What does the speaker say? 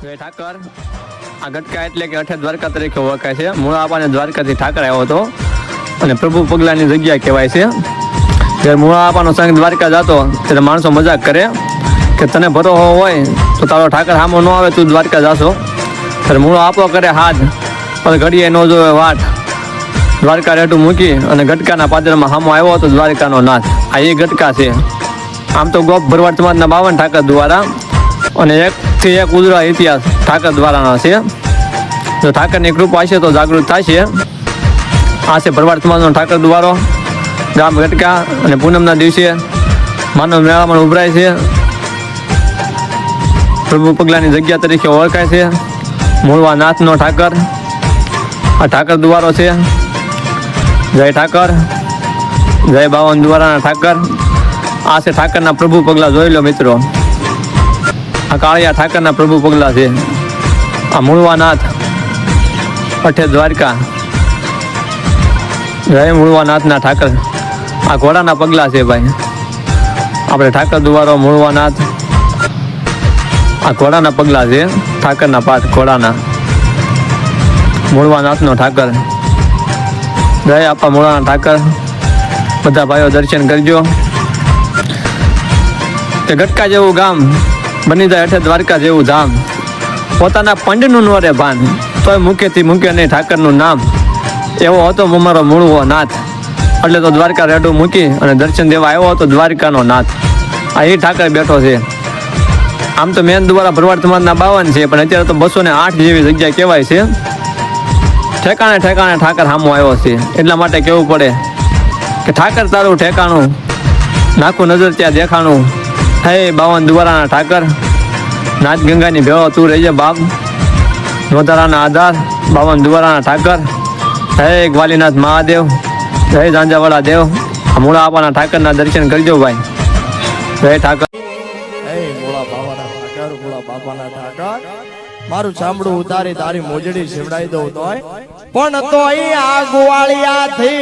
જય ઠાકર. આ ગટકા એટલે કે અઠે દ્વારકા તરીકે ઓળખાય છે. મૂળ આપાને દ્વારકાથી ઠાકર આવ્યો હતો અને પ્રભુ પગલાની જગ્યા કહેવાય છે. જ્યારે મૂળ આપાનો સંઘ દ્વારકા જતો ત્યારે માણસો મજાક કરે કે તને ભરોસો હોય તો તારો ઠાકર સામો ન આવે તું દ્વારકા જાશો. ત્યારે મૂળ આપો કરે હાથ પણ ઘડીએ ન જોવે વાટ. દ્વારકા રેટું મૂકી અને ગટકાના પાદરમાં સામો આવ્યો હતો દ્વારકાનો નાથ. આ એ ગટકા છે. આમ તો ગોપ ભરવાડ સમાજના 52 ઠાકર દ્વારા અને 1 થી 1 ઉજળા ઇતિહાસ ઠાકર દ્વારાનો છે. જો ઠાકરની કૃપા હશે તો જાગૃત થશે. આ છે ભરવાડ સમાજનો ઠાકર દ્વારો, ગામ ગટકા, અને પૂનમના દિવસે માનવ મેળામાં ઉભરાય છે. પ્રભુ પગલાની જગ્યા તરીકે ઓળખાય છે. મૂળવા નાથનો ઠાકર આ ઠાકર દ્વારો છે. જય ઠાકર, જય 52 દ્વારાના ઠાકર. આ છે ઠાકરના પ્રભુ પગલા, જોઈ લો મિત્રો. આ કાળિયા ઠાકરના પ્રભુ પગલા છે. આ મૂળવા નાથ અઠે દ્વારકા. જય મૂળવા નાથના ઠાકર. આ ઘોડાના પગલા છે ભાઈ. આપણે ઠાકર દ્વારો મૂળવા નાથ. આ ઘોડાના પગલા છે. ઠાકરના પાઠ ઘોડાના. મૂળવા નાથનો ઠાકર. જય આપા મૂળાના ઠાકર. બધા ભાઈઓ દર્શન કરજો. કે ગટકા જેવું ગામ બની જાય અઠે દ્વારકા જેવું ધામ. પોતાના પંડનું નો રે ભાન, તોય મુખેથી મૂકે નહીં ઠાકરનું નામ. એવો હતો અમારો મૂળવો નાથ, એટલે તો દ્વારકા રેડું મૂકી અને દર્શન દેવા આવ્યો હતો દ્વારકાનો નાથ. આ એ ઠાકર બેઠો છે. આમ તો મેન દ્વારા ભરવાડ સમાજના 52 છે, પણ અત્યારે તો 208 જેવી જગ્યા કહેવાય છે. ઠેકાણે ઠેકાણે ઠાકર સામો આવ્યો છે. એટલા માટે કહેવું પડે કે ઠાકર તારું ઠેકાણું, નાખું નજર ત્યાં દેખાણું. હે 52 દ્વારાના ઠાકર, નાથ ગંગાની ભેળો તું રહીજે બાપ. નોધારાના આધાર 52 દ્વારાના ઠાકર. હે ગ્વાલીનાથ મહાદેવ, જય ઝાંઝાવાળા દેવ. આ મૂળા આપાના ઠાકરના દર્શન કરજો ભાઈ. જય ઠાકર. મૂળા બાપાના ઠાકર, મારું ચામડું ઉતારી તારી મોજડી સીવડાવી દઉં તોય પણ તોય આ ગોવાળિયાથી